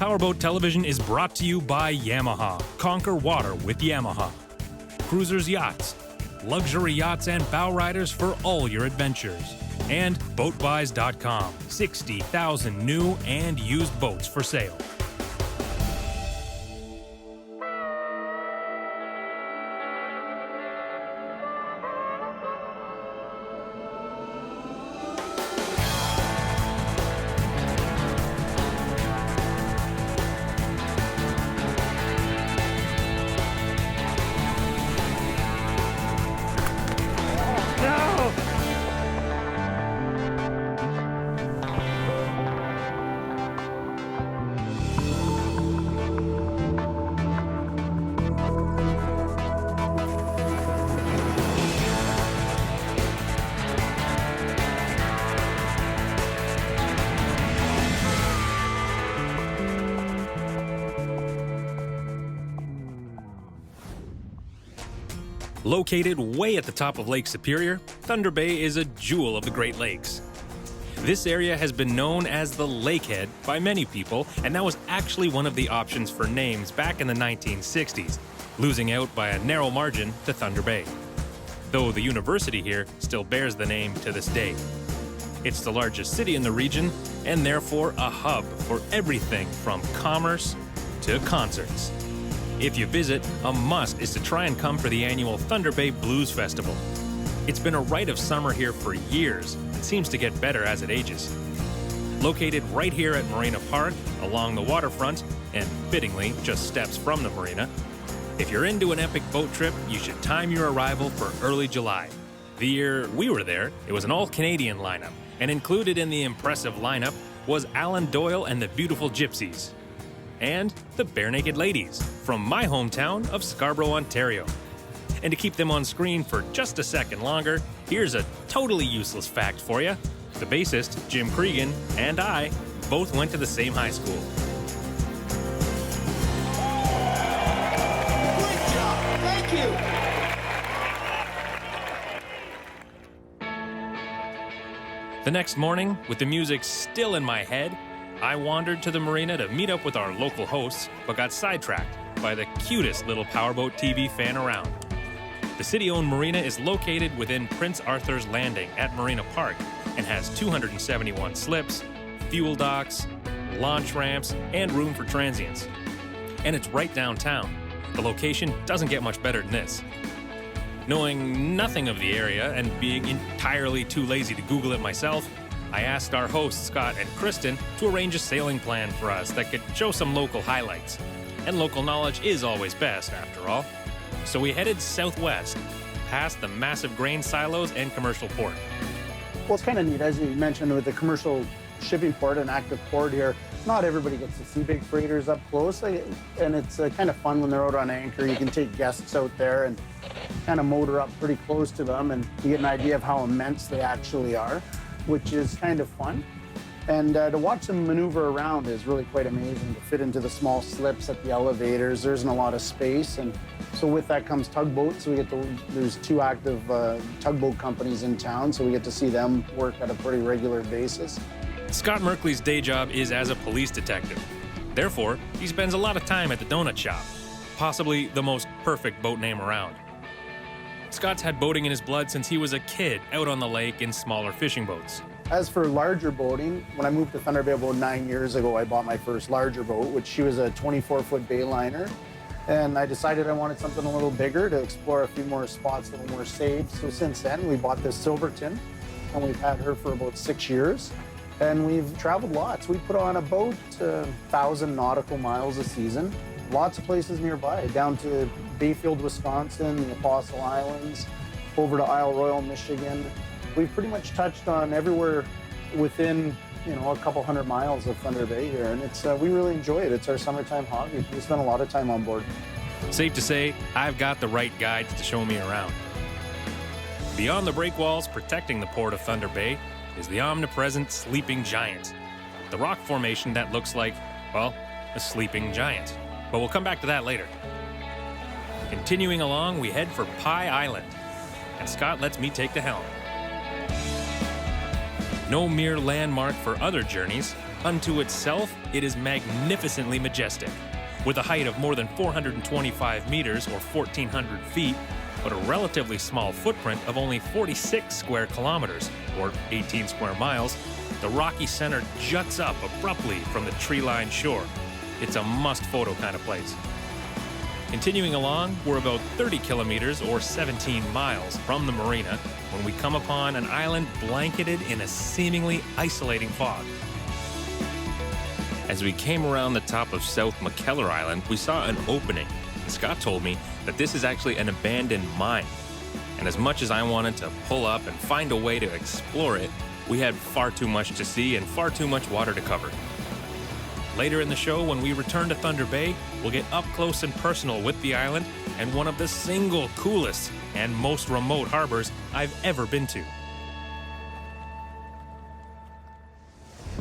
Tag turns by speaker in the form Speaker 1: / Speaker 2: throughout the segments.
Speaker 1: PowerBoat Television is brought to you by Yamaha. Conquer water with Yamaha. Cruisers Yachts. Luxury yachts and bow riders for all your adventures. And BoatBuys.com. 60,000 new and used boats for sale. Located way at the top of Lake Superior, Thunder Bay is a jewel of the Great Lakes. This area has been known as the Lakehead by many people, and that was actually one of the options for names back in the 1960s, losing out by a narrow margin to Thunder Bay. Though the university here still bears the name to this day. It's the largest city in the region, and therefore a hub for everything from commerce to concerts. If you visit, a must is to try and come for the annual Thunder Bay Blues Festival. It's been a rite of summer here for years and seems to get better as it ages. Located right here at Marina Park, along the waterfront, and fittingly just steps from the marina, if you're into an epic boat trip, you should time your arrival for early July. The year we were there, it was an all-Canadian lineup, and included in the impressive lineup was Alan Doyle and the Beautiful Gypsies. And the Bare Naked Ladies from my hometown of Scarborough, Ontario. And to keep them on screen for just a second longer, here's a totally useless fact for you. The bassist, Jim Cregan, and I both went to the same high school.
Speaker 2: Great job! Thank you!
Speaker 1: The next morning, with the music still in my head, I wandered to the marina to meet up with our local hosts, but got sidetracked by the cutest little PowerBoat TV fan around. The city-owned marina is located within Prince Arthur's Landing at Marina Park and has 271 slips, fuel docks, launch ramps, and room for transients. And it's right downtown. The location doesn't get much better than this. Knowing nothing of the area and being entirely too lazy to Google it myself, I asked our hosts, Scott and Kristen, to arrange a sailing plan for us that could show some local highlights. And local knowledge is always best, after all. So we headed southwest, past the massive grain silos and commercial port.
Speaker 3: Well, it's kind of neat, as you mentioned, with the commercial shipping port, an active port here. Not everybody gets to see big freighters up close, and it's kind of fun when they're out on anchor. You can take guests out there and kind of motor up pretty close to them, and you get an idea of how immense they actually are, which is kind of fun. And to watch them maneuver around is really quite amazing. To fit into the small slips at the elevators, there isn't a lot of space. And so with that comes tugboats. There's two active tugboat companies in town, so we get to see them work at a pretty regular basis.
Speaker 1: Scott Merkley's day job is as a police detective. Therefore, he spends a lot of time at the donut shop, possibly the most perfect boat name around. Scott's had boating in his blood since he was a kid out on the lake in smaller fishing boats.
Speaker 3: As for larger boating, when I moved to Thunder Bay about 9 years ago, I bought my first larger boat, which she was a 24-foot bayliner. And I decided I wanted something a little bigger to explore a few more spots, a little more safe. So since then, we bought this Silverton, and we've had her for about 6 years. And we've traveled lots. We put on about 1,000 nautical miles a season. Lots of places nearby, down to Bayfield, Wisconsin, the Apostle Islands, over to Isle Royale, Michigan. We've pretty much touched on everywhere within, a couple hundred miles of Thunder Bay here, and we really enjoy it. It's our summertime hobby. We spend a lot of time on board.
Speaker 1: Safe to say, I've got the right guides to show me around. Beyond the breakwalls protecting the port of Thunder Bay is the omnipresent sleeping giant, the rock formation that looks like, well, a sleeping giant. But we'll come back to that later. Continuing along, we head for Pie Island, and Scott lets me take the helm. No mere landmark for other journeys, Unto itself, it is magnificently majestic, with a height of more than 425 meters or 1,400 feet, but a relatively small footprint of only 46 square kilometers or 18 square miles. The rocky center juts up abruptly from the tree-lined shore. It's a must-photo kind of place. Continuing along, we're about 30 kilometers or 17 miles from the marina when we come upon an island blanketed in a seemingly isolating fog. As we came around the top of South McKellar Island, we saw an opening. Scott told me that this is actually an abandoned mine. And as much as I wanted to pull up and find a way to explore it, we had far too much to see and far too much water to cover. Later in the show, when we return to Thunder Bay, we'll get up close and personal with the island and one of the single coolest and most remote harbors I've ever been to.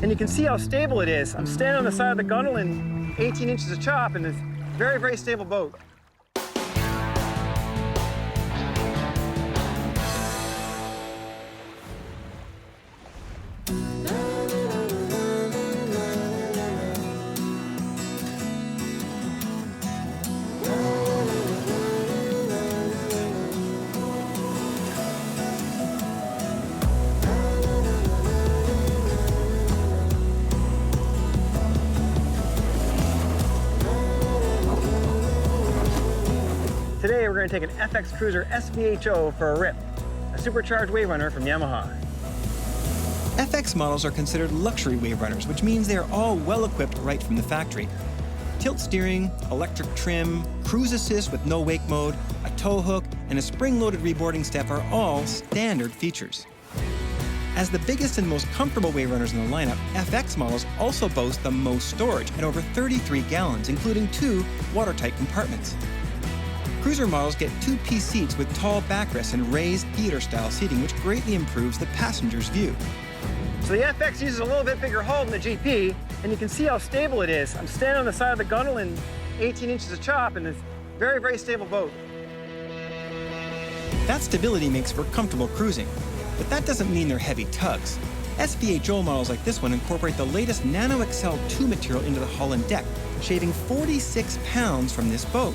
Speaker 2: And you can see how stable it is. I'm standing on the side of the gunnel in 18 inches of chop in this very, very stable boat. Today we're going to take an FX Cruiser SVHO for a rip, a supercharged WaveRunner from Yamaha.
Speaker 4: FX models are considered luxury WaveRunners, which means they are all well equipped right from the factory. Tilt steering, electric trim, cruise assist with no wake mode, a tow hook, and a spring-loaded reboarding step are all standard features. As the biggest and most comfortable WaveRunners in the lineup, FX models also boast the most storage at over 33 gallons, including 2 watertight compartments. Cruiser models get 2-piece seats with tall backrests and raised theater-style seating, which greatly improves the passenger's view.
Speaker 2: So the FX uses a little bit bigger hull than the GP, and you can see how stable it is. I'm standing on the side of the gunnel in 18 inches of chop in this very, very stable boat.
Speaker 4: That stability makes for comfortable cruising, but that doesn't mean they're heavy tugs. SVHO models like this one incorporate the latest Nano Excel 2 material into the hull and deck, shaving 46 pounds from this boat.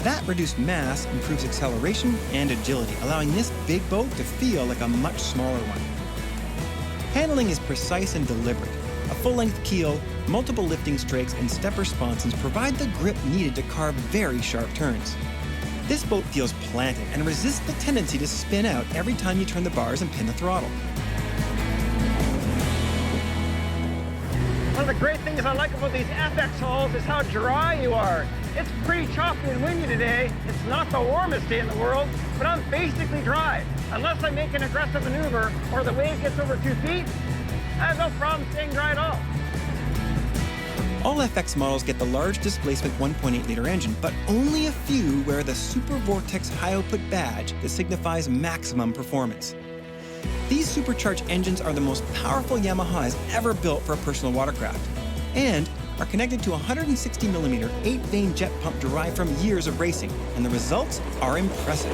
Speaker 4: That reduced mass improves acceleration and agility, allowing this big boat to feel like a much smaller one. Handling is precise and deliberate. A full-length keel, multiple lifting strakes, and stepper sponsons provide the grip needed to carve very sharp turns. This boat feels planted and resists the tendency to spin out every time you turn the bars and pin the throttle.
Speaker 2: One of the great things I like about these FX hulls is how dry you are. It's pretty choppy and windy today. It's not the warmest day in the world, but I'm basically dry. Unless I make an aggressive maneuver or the wave gets over 2 feet, I have no problem staying dry at all.
Speaker 4: All FX models get the large displacement 1.8-liter engine, but only a few wear the Super Vortex high output badge that signifies maximum performance. These supercharged engines are the most powerful Yamaha has ever built for a personal watercraft, and are connected to a 160mm 8-vein jet pump derived from years of racing, and the results are impressive.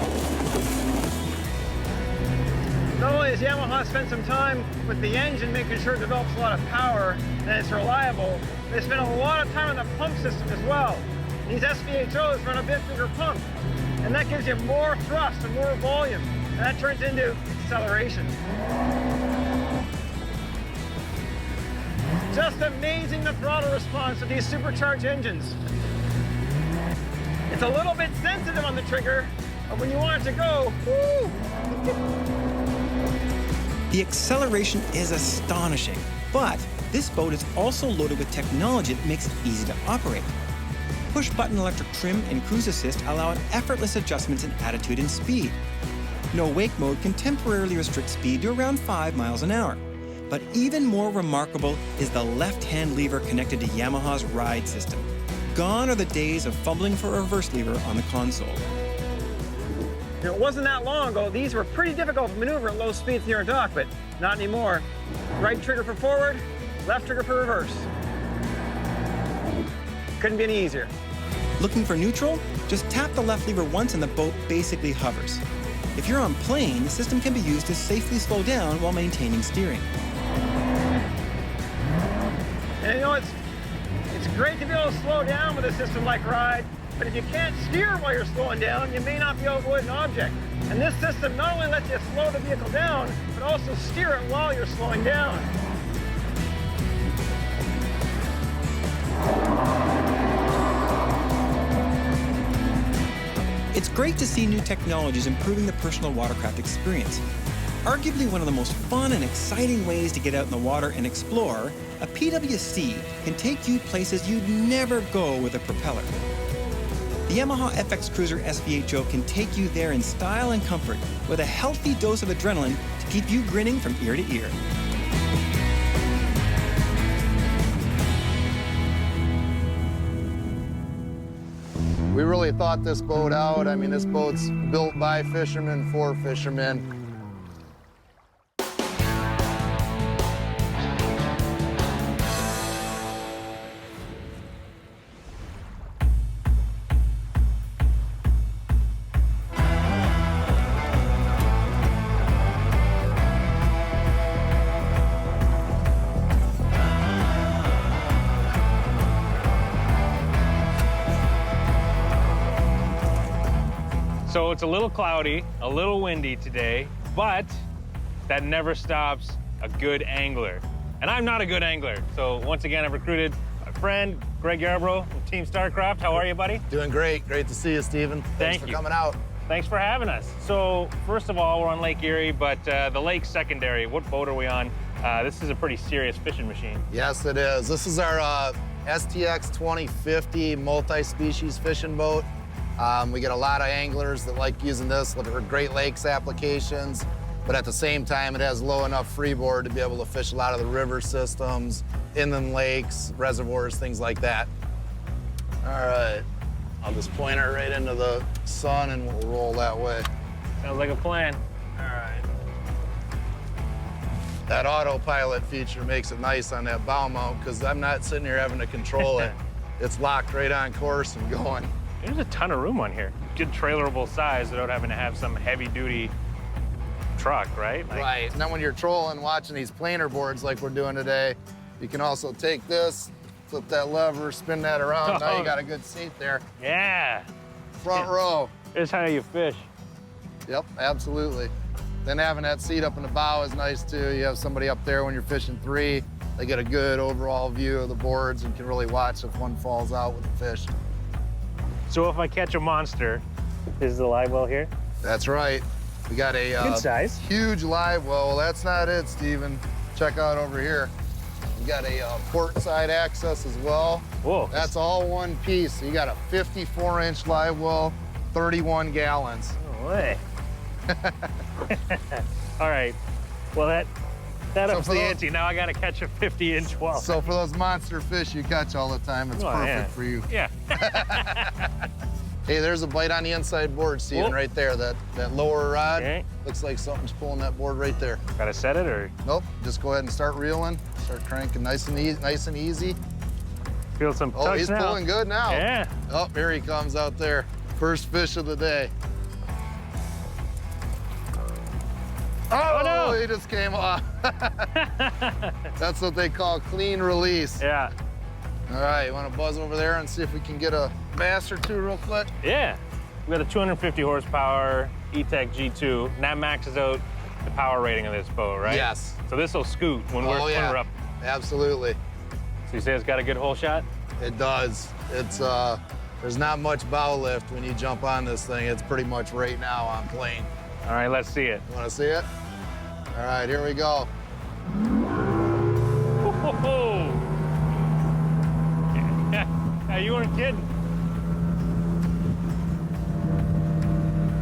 Speaker 2: Not only has Yamaha spent some time with the engine making sure it develops a lot of power and it's reliable, they spent a lot of time on the pump system as well. These SVHOs run a bit bigger pump, and that gives you more thrust and more volume, and that turns into acceleration. Just amazing the throttle response of these supercharged engines. It's a little bit sensitive on the trigger, but when you want it to go, woo!
Speaker 4: The acceleration is astonishing, but this boat is also loaded with technology that makes it easy to operate. Push-button electric trim and cruise assist allow effortless adjustments in attitude and speed. No wake mode can temporarily restrict speed to around 5 miles an hour. But even more remarkable is the left-hand lever connected to Yamaha's ride system. Gone are the days of fumbling for a reverse lever on the console.
Speaker 2: You know, it wasn't that long ago, these were pretty difficult to maneuver at low speeds near a dock, but not anymore. Right trigger for forward, left trigger for reverse. Couldn't be any easier.
Speaker 4: Looking for neutral? Just tap the left lever once and the boat basically hovers. If you're on plane, the system can be used to safely slow down while maintaining steering.
Speaker 2: And you know, it's great to be able to slow down with a system like Ride, but if you can't steer while you're slowing down, you may not be able to avoid an object. And this system not only lets you slow the vehicle down, but also steer it while you're slowing down.
Speaker 4: It's great to see new technologies improving the personal watercraft experience. Arguably one of the most fun and exciting ways to get out in the water and explore, a PWC can take you places you'd never go with a propeller. The Yamaha FX Cruiser SVHO can take you there in style and comfort with a healthy dose of adrenaline to keep you grinning from ear to ear.
Speaker 5: We really thought this boat out. I mean, this boat's built by fishermen for fishermen.
Speaker 1: So it's a little cloudy, a little windy today, but that never stops a good angler. And I'm not a good angler. So once again, I've recruited my friend, Greg Yarbrough from Team Starcraft. How are you, buddy?
Speaker 5: Doing great. Great to see you, Stephen. Thanks for coming out.
Speaker 1: Thanks for having us. So first of all, we're on Lake Erie, but the lake's secondary. What boat are we on? This is a pretty serious fishing machine.
Speaker 5: Yes, it is. This is our STX 2050 multi-species fishing boat. We get a lot of anglers that like using this for Great Lakes applications, but at the same time, it has low enough freeboard to be able to fish a lot of the river systems, inland lakes, reservoirs, things like that. All right, I'll just point her right into the sun and we'll roll that way.
Speaker 1: Sounds like a plan.
Speaker 5: All right. That autopilot feature makes it nice on that bow mount because I'm not sitting here having to control it. It's locked right on course and going.
Speaker 1: There's a ton of room on here. Good trailerable size without having to have some heavy-duty truck, right?
Speaker 5: Right. And then when you're trolling, watching these planer boards like we're doing today, you can also take this, flip that lever, spin that around. Now you got a good seat there.
Speaker 1: Yeah.
Speaker 5: Front row.
Speaker 1: Here's how you fish.
Speaker 5: Yep, absolutely. Then having that seat up in the bow is nice too. You have somebody up there when you're fishing three. They get a good overall view of the boards and can really watch if one falls out with the fish.
Speaker 1: So if I catch a monster, is the live well here?
Speaker 5: That's right. We got a
Speaker 1: good size,
Speaker 5: huge live well. Well, that's not it, Stephen. Check out over here. We got a port side access as well.
Speaker 1: Whoa.
Speaker 5: That's all one piece. So you got a 54-inch live well, 31 gallons.
Speaker 1: No way. All right. Well, that ups the ante. Now I got to catch a 50-inch well.
Speaker 5: So for those monster fish you catch all the time, it's perfect for you.
Speaker 1: Yeah.
Speaker 5: Hey, there's a bite on the inside board, Stephen, right there. That lower rod.
Speaker 1: Okay.
Speaker 5: Looks like something's pulling that board right there.
Speaker 1: Got to set it or?
Speaker 5: Nope. Just go ahead and start reeling. Start cranking nice and easy.
Speaker 1: Feel some tugs now.
Speaker 5: Oh, he's pulling good now.
Speaker 1: Yeah.
Speaker 5: Oh, here he comes out there. First fish of the day. Oh, no. He just came off. That's what they call clean release.
Speaker 1: Yeah.
Speaker 5: All right, you want to buzz over there and see if we can get a bass or two real quick?
Speaker 1: Yeah. We got a 250 horsepower E-Tech G2, and that maxes out the power rating of this boat, right?
Speaker 5: Yes.
Speaker 1: So this will scoot when we're up.
Speaker 5: Absolutely.
Speaker 1: So you say it's got a good hole shot?
Speaker 5: It does. It's there's not much bow lift when you jump on this thing. It's pretty much right now on plane.
Speaker 1: All right, let's see it.
Speaker 5: You want to see it? All right, here we go.
Speaker 1: Whoa. Yeah, you weren't kidding.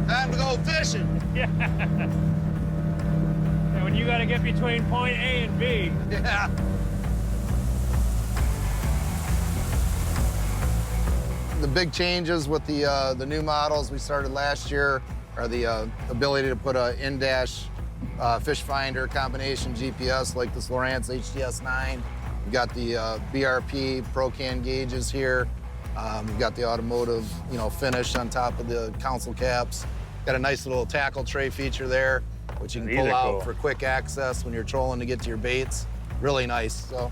Speaker 5: Time to go fishing.
Speaker 1: Yeah. And when you got to get between point A and B.
Speaker 5: Yeah. The big changes with the new models we started last year are the ability to put a in-dash fish finder combination GPS like this Lowrance HTS9. We've got the BRP Pro-Can gauges here. We've got the automotive, finish on top of the console caps. Got a nice little tackle tray feature there, which you can pull out for quick access when you're trolling to get to your baits. Really nice. So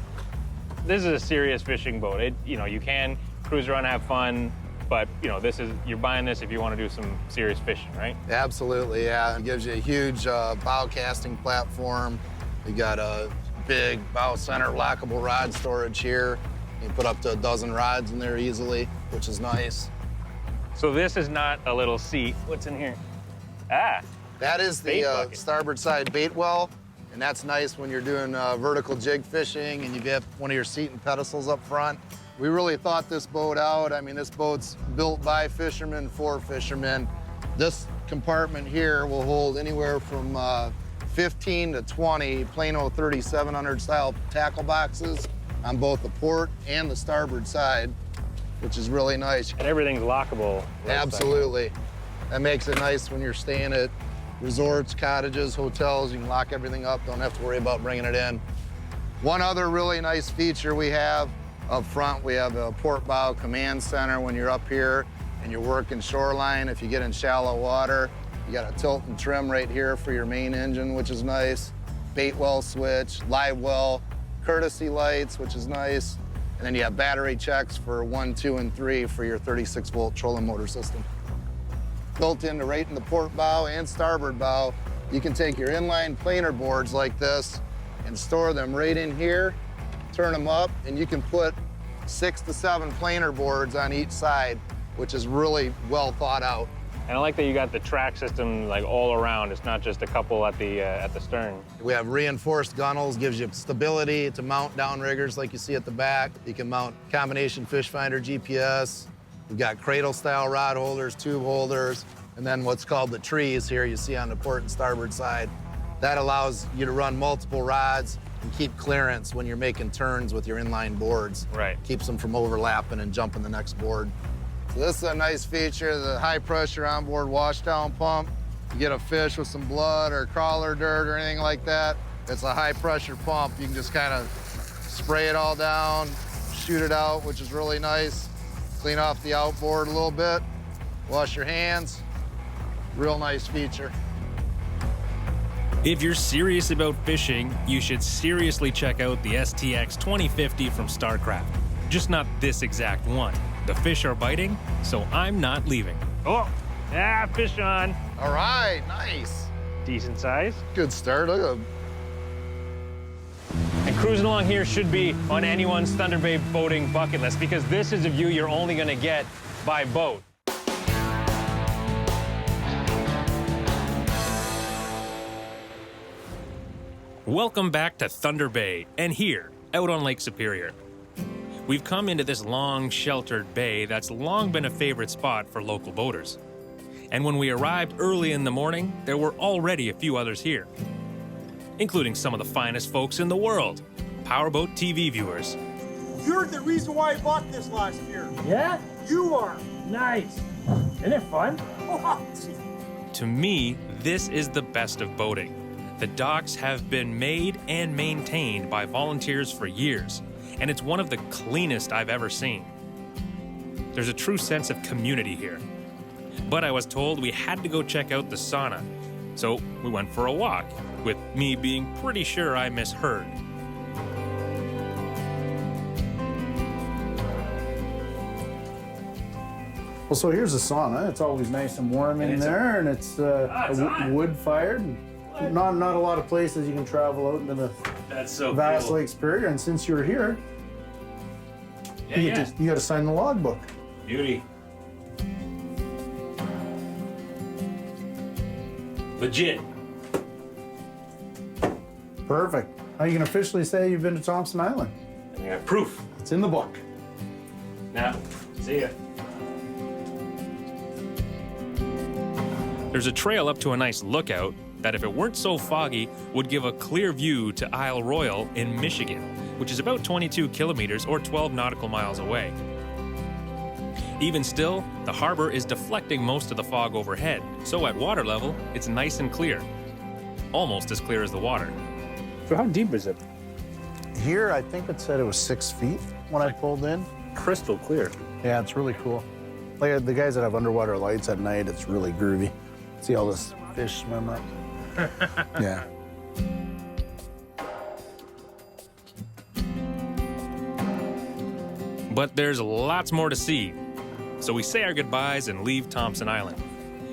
Speaker 1: This is a serious fishing boat. You can cruise around, have fun, but you're buying this if you want to do some serious fishing, right?
Speaker 5: Absolutely, yeah. It gives you a huge bow casting platform. You got a big bow center lockable rod storage here. You can put up to 12 rods in there easily, which is nice.
Speaker 1: So this is not a little seat. What's in here? Ah,
Speaker 5: that is the starboard side bait well, and that's nice when you're doing vertical jig fishing and you get one of your seat and pedestals up front. We really thought this boat out. I mean, this boat's built by fishermen for fishermen. This compartment here will hold anywhere from 15 to 20 Plano 3700 style tackle boxes on both the port and the starboard side, which is really nice.
Speaker 1: And everything's lockable.
Speaker 5: Absolutely. That makes it nice when you're staying at resorts, cottages, hotels. You can lock everything up, don't have to worry about bringing it in. One other really nice feature we have up front, we have a port bow command center when you're up here and you're working shoreline. If you get in shallow water, you got a tilt and trim right here for your main engine, which is nice. Bait well switch, live well, courtesy lights, which is nice. And then you have battery checks for 1, 2, and 3 for your 36-volt trolling motor system. Built into right in the port bow and starboard bow, you can take your inline planer boards like this and store them right in here, turn them up, and you can put 6 to 7 planer boards on each side, which is really well thought out.
Speaker 1: And I like that you got the track system like all around. It's not just a couple at the stern.
Speaker 5: We have reinforced gunnels, gives you stability to mount downriggers like you see at the back. You can mount combination fish finder GPS. We've got cradle-style rod holders, tube holders, and then what's called the trees here you see on the port and starboard side. That allows you to run multiple rods and keep clearance when you're making turns with your inline boards.
Speaker 1: Right.
Speaker 5: Keeps them from overlapping and jumping the next board. So this is a nice feature, the high-pressure onboard washdown pump. You get a fish with some blood or crawler dirt or anything like that, it's a high-pressure pump. You can just kind of spray it all down, shoot it out, which is really nice. Clean off the outboard a little bit, wash your hands. Real nice feature.
Speaker 1: If you're serious about fishing, you should seriously check out the STX 2050 from Starcraft. Just not this exact one. The fish are biting, so I'm not leaving. Oh, fish on.
Speaker 5: All right, nice.
Speaker 1: Decent size.
Speaker 5: Good start, look at him.
Speaker 1: And cruising along here should be on anyone's Thunder Bay boating bucket list because this is a view you're only gonna get by boat. Welcome back to Thunder Bay, and here, out on Lake Superior. We've come into this long, sheltered bay that's long been a favorite spot for local boaters. And when we arrived early in the morning, there were already a few others here, including some of the finest folks in the world, PowerBoat TV viewers.
Speaker 6: You're the reason why I bought this last year.
Speaker 7: Yeah?
Speaker 6: You are.
Speaker 7: Nice. Isn't it fun?
Speaker 1: To me, this is the best of boating. The docks have been made and maintained by volunteers for years, and it's one of the cleanest I've ever seen. There's a true sense of community here. But I was told we had to go check out the sauna, so we went for a walk, with me being pretty sure I misheard.
Speaker 3: Well, so here's the sauna. It's always nice and warm in there, and it's wood-fired. Not a lot of places you can travel out into the vast Lake Superior, and since you're here, you got to sign the logbook.
Speaker 1: Beauty. Legit.
Speaker 3: Perfect. Now you can officially say you've been to Thompson Island.
Speaker 1: And you have proof.
Speaker 3: It's in the book.
Speaker 1: Now, see ya. There's a trail up to a nice lookout that, if it weren't so foggy, would give a clear view to Isle Royal in Michigan, which is about 22 kilometers or 12 nautical miles away. Even still, the harbor is deflecting most of the fog overhead, so at water level, it's nice and clear. Almost as clear as the water.
Speaker 7: So how deep is it?
Speaker 3: Here, I think it said it was 6 feet when I pulled in.
Speaker 7: Crystal clear.
Speaker 3: Yeah, it's really cool. Like the guys that have underwater lights at night, it's really groovy. See all this fish swim up. Yeah.
Speaker 1: But there's lots more to see. So we say our goodbyes and leave Thompson Island.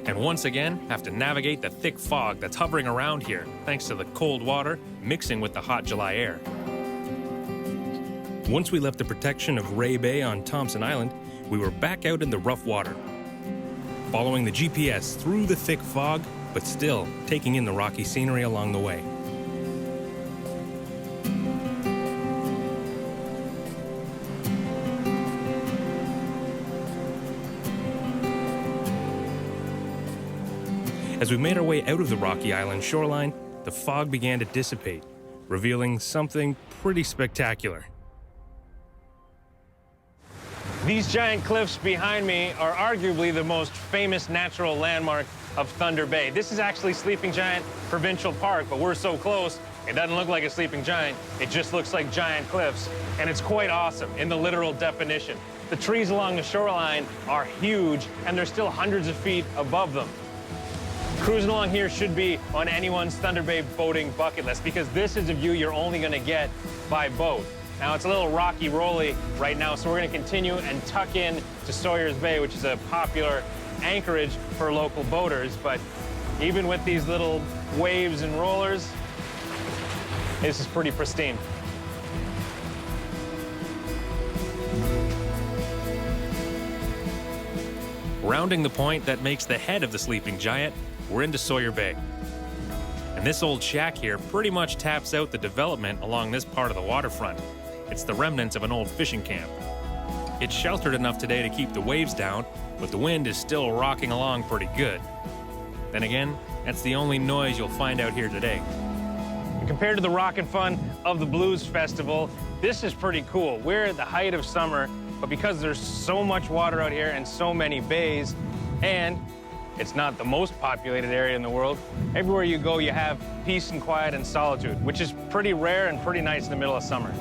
Speaker 1: And once again, have to navigate the thick fog that's hovering around here, thanks to the cold water mixing with the hot July air. Once we left the protection of Ray Bay on Thompson Island, we were back out in the rough water, following the GPS through the thick fog, but still taking in the rocky scenery along the way. As we made our way out of the rocky island shoreline, the fog began to dissipate, revealing something pretty spectacular. These giant cliffs behind me are arguably the most famous natural landmark of Thunder Bay. This is actually Sleeping Giant Provincial Park, but we're so close, it doesn't look like a sleeping giant. It just looks like giant cliffs, and it's quite awesome in the literal definition. The trees along the shoreline are huge, and they're still hundreds of feet above them. Cruising along here should be on anyone's Thunder Bay boating bucket list, because this is a view you're only going to get by boat. Now, it's a little rocky rolly right now, so we're going to continue and tuck in to Sawyer's Bay, which is a popular anchorage for local boaters. But even with these little waves and rollers, this is pretty pristine. Rounding the point that makes the head of the Sleeping Giant, we're into Sawyer Bay. And this old shack here pretty much taps out the development along this part of the waterfront. It's the remnants of an old fishing camp. It's sheltered enough today to keep the waves down, but the wind is still rocking along pretty good. Then again, that's the only noise you'll find out here today. And compared to the rockin' fun of the Blues Festival, this is pretty cool. We're at the height of summer, but because there's so much water out here and so many bays, and it's not the most populated area in the world, everywhere you go you have peace and quiet and solitude, which is pretty rare and pretty nice in the middle of summer.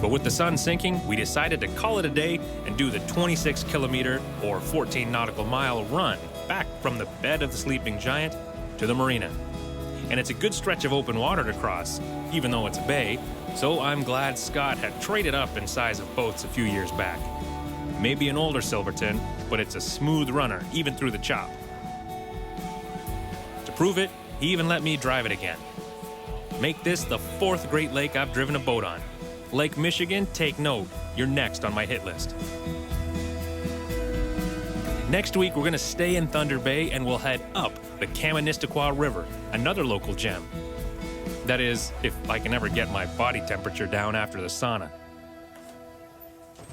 Speaker 1: But with the sun sinking, we decided to call it a day and do the 26-kilometer or 14 nautical mile run back from the bed of the Sleeping Giant to the marina. And it's a good stretch of open water to cross, even though it's a bay, so I'm glad Scott had traded up in size of boats a few years back. Maybe an older Silverton, but it's a smooth runner, even through the chop. To prove it, he even let me drive it again. Make this the 4th Great Lake I've driven a boat on. Lake Michigan, take note, you're next on my hit list. Next week, we're going to stay in Thunder Bay and we'll head up the Kaministiquia River, another local gem. That is, if I can ever get my body temperature down after the sauna.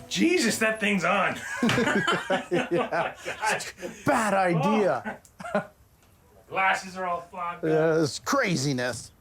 Speaker 1: Jesus, that thing's on.
Speaker 3: Yeah. Bad idea.
Speaker 1: Glasses are all fogged up.
Speaker 3: It's craziness.